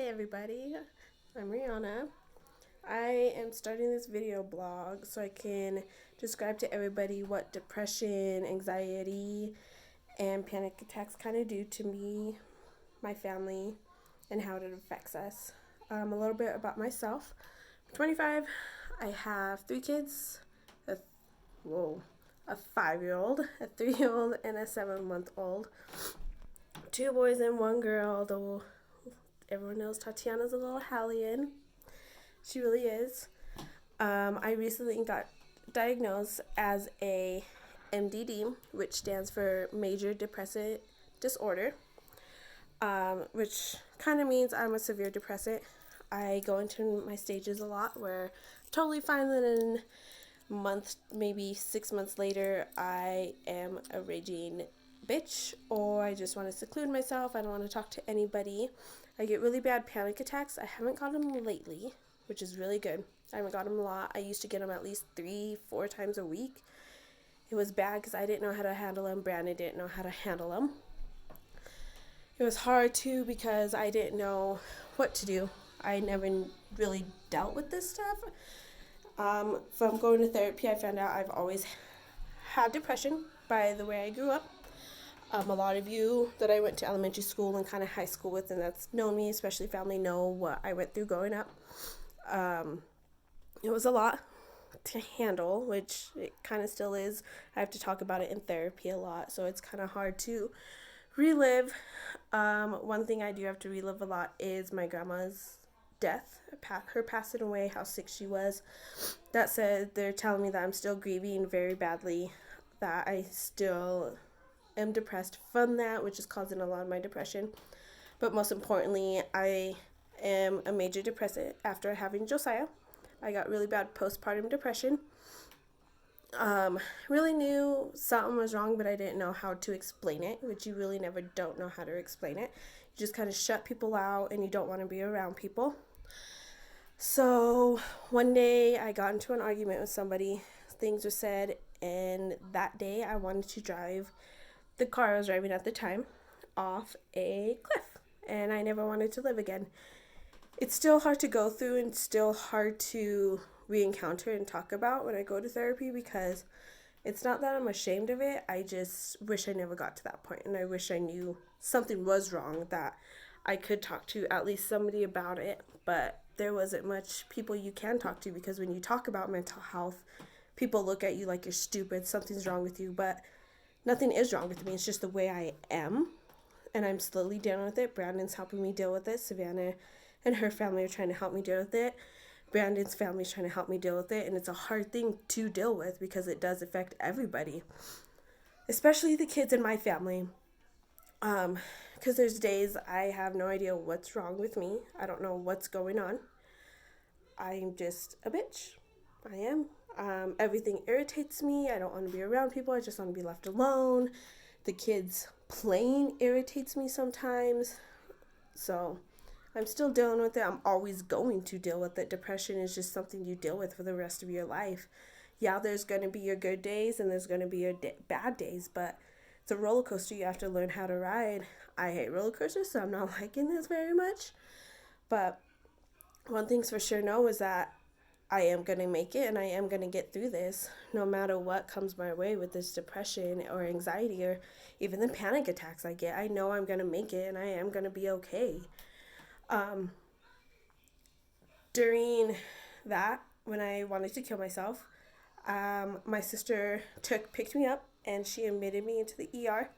everybody, I'm Rihanna. I am starting this video blog so I can describe to everybody what depression, anxiety, and panic attacks kind of do to me, my family, and how it affects us. A little bit about myself. I'm 25. I have 3 kids. A, whoa, a 5-year-old, a 3-year-old, and a 7-month-old. 2 boys and 1 girl, though everyone knows Tatiana's a little hellion. She really is. I recently got diagnosed as a MDD, which stands for Major Depressive Disorder, which kind of means I'm a severe depressant. I go into my stages a lot where I'm totally fine, then in a month, maybe 6 months later, I am a raging bitch, or I just want to seclude myself. I don't want to talk to anybody. I get really bad panic attacks. I haven't got them lately, which is really good. I haven't got them a lot. I used to get them at least 3-4 times a week. It was bad because I didn't know how to handle them. Brandon didn't know how to handle them. It was hard too because I didn't know what to do. I never really dealt with this stuff. From going to therapy, I found out I've always had depression by the way I grew up. A lot of you that I went to elementary school and kind of high school with, and that's known me, especially family, know what I went through growing up. It was a lot to handle, which it kind of still is. I have to talk about it in therapy a lot, so it's kind of hard to relive. One thing I do have to relive a lot is my grandma's death, her passing away, how sick she was. That said, they're telling me that I'm still grieving very badly, that I still am depressed from that, which is causing a lot of my depression. But most importantly, I am a major depressant after having Josiah. I got really bad postpartum depression. Really knew something was wrong, but I didn't know how to explain it, which you really never don't know how to explain it. You just kind of shut people out and you don't want to be around people. So one day I got into an argument with somebody. Things were said, and that day I wanted to drive the car I was driving at the time off a cliff, and I never wanted to live again. It's still hard to go through and still hard to re-encounter and talk about when I go to therapy, because it's not that I'm ashamed of it. I just wish I never got to that point, and I wish I knew something was wrong, that I could talk to at least somebody about it. But there wasn't much people you can talk to, because when you talk about mental health, people look at you like you're stupid, something's wrong with you. But nothing is wrong with me. It's just the way I am, and I'm slowly dealing with it. Brandon's helping me deal with it. Savannah and her family are trying to help me deal with it. Brandon's family is trying to help me deal with it, and it's a hard thing to deal with because it does affect everybody, especially the kids in my family. Because there's days I have no idea what's wrong with me. I don't know what's going on. I'm just a bitch. I am. Everything irritates me. I don't want to be around people. I just want to be left alone. The kids playing irritates me sometimes. So I'm still dealing with it. I'm always going to deal with it. Depression is just something you deal with for the rest of your life. Yeah, there's going to be your good days and there's going to be your bad days, but it's a roller coaster. You have to learn how to ride. I hate roller coasters, so I'm not liking this very much. But one thing's for sure know is that I am going to make it, and I am going to get through this no matter what comes my way with this depression or anxiety or even the panic attacks I get. I know I'm going to make it, and I am going to be okay. During that, when I wanted to kill myself, my sister picked me up and she admitted me into the ER.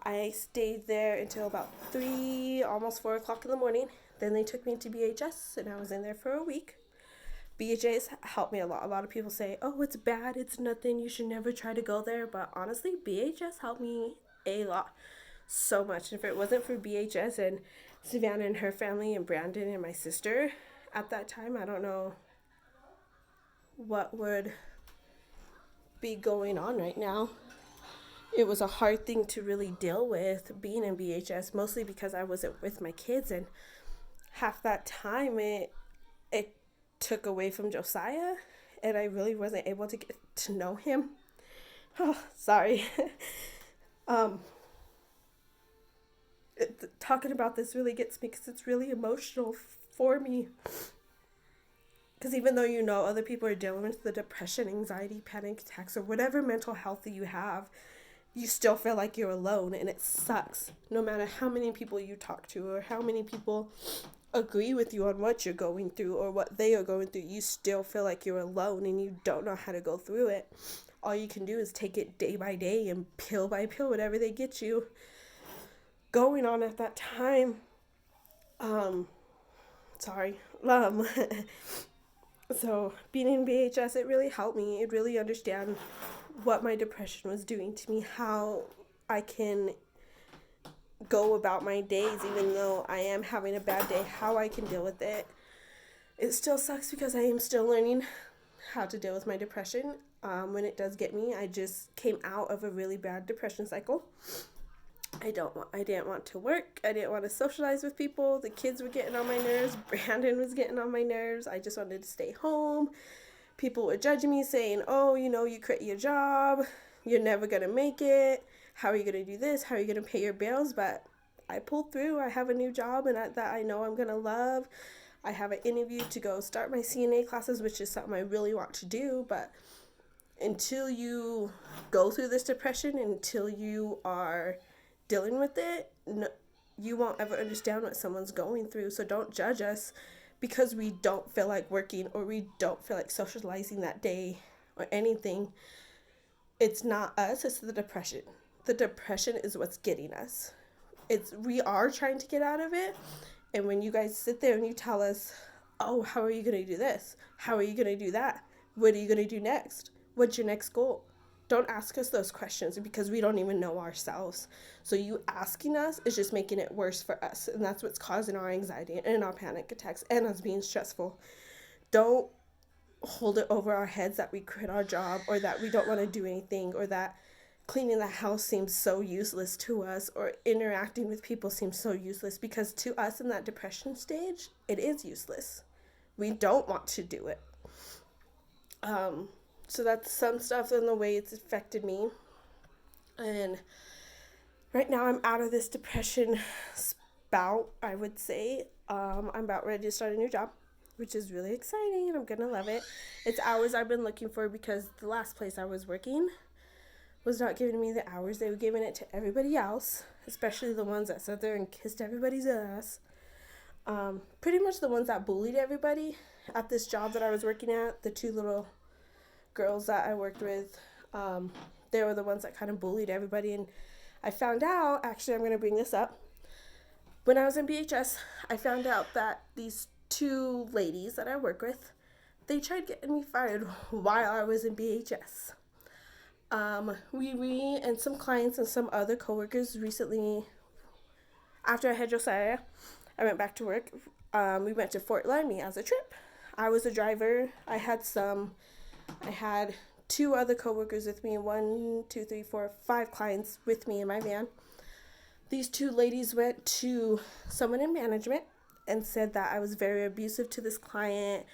I stayed there until about 3, almost 4 o'clock in the morning. Then they took me to BHS, and I was in there for a week. BHS helped me a lot. A lot of people say, oh, it's bad, it's nothing, you should never try to go there. But honestly, BHS helped me a lot. So much. If it wasn't for BHS and Savannah and her family and Brandon and my sister at that time, I don't know what would be going on right now. It was a hard thing to really deal with being in BHS, mostly because I wasn't with my kids, and half that time it took away from Josiah, and I really wasn't able to get to know him. Oh, sorry. talking about this really gets me because it's really emotional for me. Because even though other people are dealing with the depression, anxiety, panic attacks, or whatever mental health that you have, you still feel like you're alone, and it sucks. No matter how many people you talk to or how many people agree with you on what you're going through or what they are going through, you still feel like you're alone and you don't know how to go through it. All you can do is take it day by day and pill by pill, whatever they get you going on at that time. Sorry. So being in BHS, it really helped me. It really understand what my depression was doing to me, how I can go about my days even though I am having a bad day, how I can deal with it. It still sucks because I am still learning how to deal with my depression. When it does get me, I just came out of a really bad depression cycle. I didn't want to work. I didn't want to socialize with people. The kids were getting on my nerves. Brandon was getting on my nerves. I just wanted to stay home. People were judging me, saying, oh, you quit your job. You're never going to make it. How are you going to do this? How are you going to pay your bills? But I pulled through. I have a new job and that I know I'm going to love. I have an interview to go start my CNA classes, which is something I really want to do. But until you go through this depression, until you are dealing with it, you won't ever understand what someone's going through. So don't judge us because we don't feel like working or we don't feel like socializing that day or anything. It's not us, it's the depression. The depression is what's getting us. We are trying to get out of it. And when you guys sit there and you tell us, oh, how are you going to do this? How are you going to do that? What are you going to do next? What's your next goal? Don't ask us those questions because we don't even know ourselves. So you asking us is just making it worse for us. And that's what's causing our anxiety and our panic attacks and us being stressful. Don't hold it over our heads that we quit our job or that we don't want to do anything or that cleaning the house seems so useless to us or interacting with people seems so useless, because to us in that depression stage, it is useless. We don't want to do it. So that's some stuff in the way it's affected me. And right now I'm out of this depression spout, I would say. I'm about ready to start a new job, which is really exciting, and I'm going to love it. It's hours I've been looking for because the last place I was working was not giving me the hours. They were giving it to everybody else, especially the ones that sat there and kissed everybody's ass. Pretty much the ones that bullied everybody at this job that I was working at. The two little girls that I worked with, they were the ones that kind of bullied everybody. And I found out, actually I'm going to bring this up, when I was in BHS, I found out that these two ladies that I work with, they tried getting me fired while I was in BHS. We and some clients and some other coworkers recently, after I had Josiah, I went back to work. We went to Fort Laramie as a trip. I was a driver. I had two other coworkers with me, 5 clients with me in my van. These two ladies went to someone in management and said that I was very abusive to this client,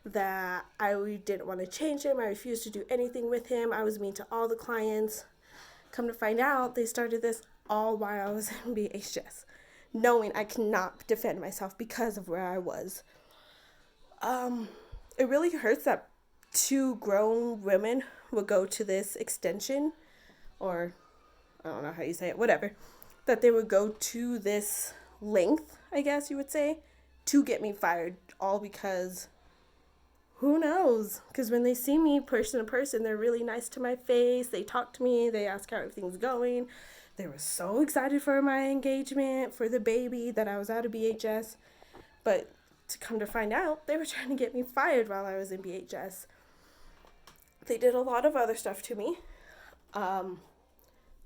that I didn't want to change him. I refused to do anything with him. I was mean to all the clients. Come to find out, they started this all while I was in BHS, knowing I cannot defend myself because of where I was. It really hurts that 2 grown women would go to this extension, or I don't know how you say it, whatever, that they would go to this length, I guess you would say, to get me fired, all because who knows? Because when they see me person to person, they're really nice to my face. They talk to me. They ask how everything's going. They were so excited for my engagement, for the baby, that I was out of BHS. But to come to find out, they were trying to get me fired while I was in BHS. They did a lot of other stuff to me.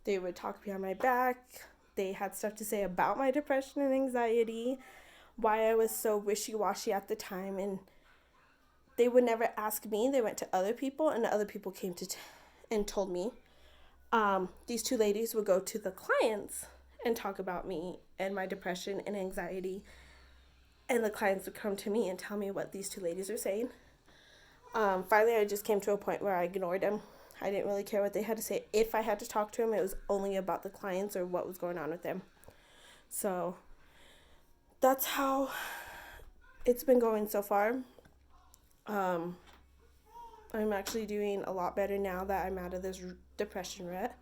They would talk behind my back. They had stuff to say about my depression and anxiety, why I was so wishy-washy at the time, and they would never ask me. They went to other people, and the other people came and told me. These 2 ladies would go to the clients and talk about me and my depression and anxiety, and the clients would come to me and tell me what these 2 ladies are saying. Finally, I just came to a point where I ignored them. I didn't really care what they had to say. If I had to talk to them, it was only about the clients or what was going on with them. So that's how it's been going so far. Um, I'm actually doing a lot better now that I'm out of this depression rut.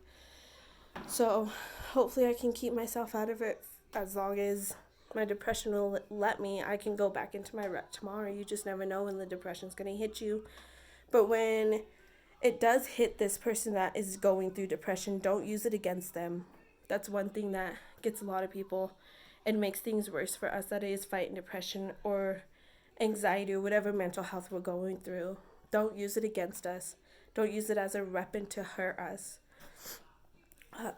So hopefully I can keep myself out of it as long as my depression will let me. I can go back into my rut tomorrow. You just never know when the depression's going to hit you. But when it does hit this person that is going through depression, don't use it against them. That's one thing that gets a lot of people and makes things worse for us that is fighting depression or anxiety or whatever mental health we're going through. Don't use it against us. Don't use it as a weapon to hurt us.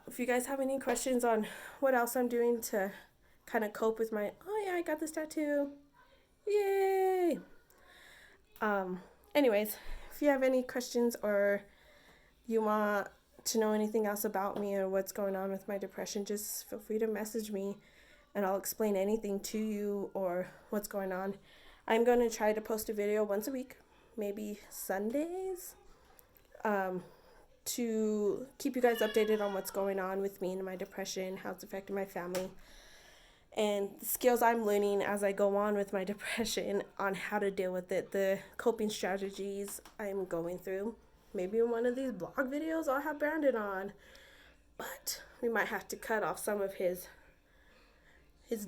If you guys have any questions on what else I'm doing to kind of cope with my, oh yeah, I got this tattoo. Yay! Anyways, if you have any questions or you want to know anything else about me or what's going on with my depression, just feel free to message me and I'll explain anything to you or what's going on. I'm going to try to post a video once a week, maybe Sundays, to keep you guys updated on what's going on with me and my depression, how it's affecting my family, and the skills I'm learning as I go on with my depression on how to deal with it, the coping strategies I'm going through. Maybe in one of these blog videos I'll have Brandon on, but we might have to cut off some of his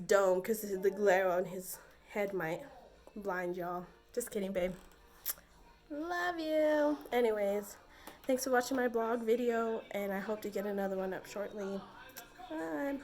dome because the glare on his head might blind y'all. Just kidding, babe. Love you. Anyways, thanks for watching my blog video, and I hope to get another one up shortly. Bye.